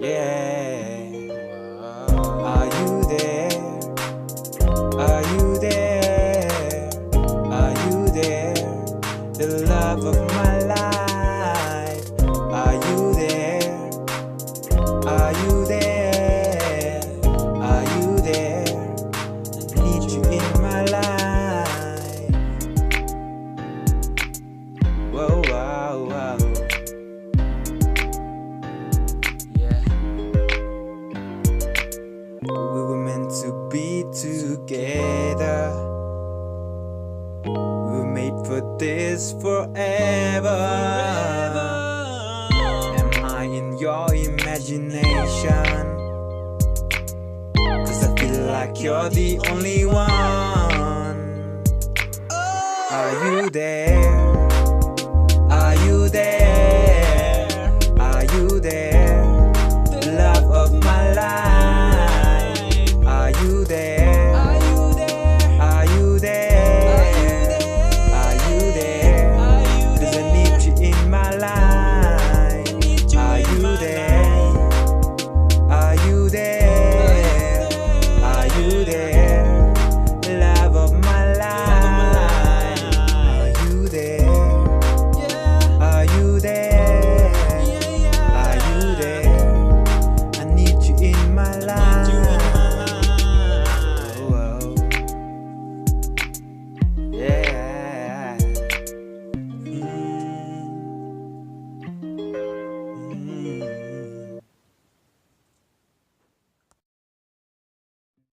Yeah. Are you there? Are you there? Are you there? The love of my life. Are you there? Are you there? Are you there? I need you in my life. Whoa, wow, wow. Yeah. We were meant to be together. We were made for this forever. Am I in your imagination? 'Cause I feel like you're the only one. Are you there?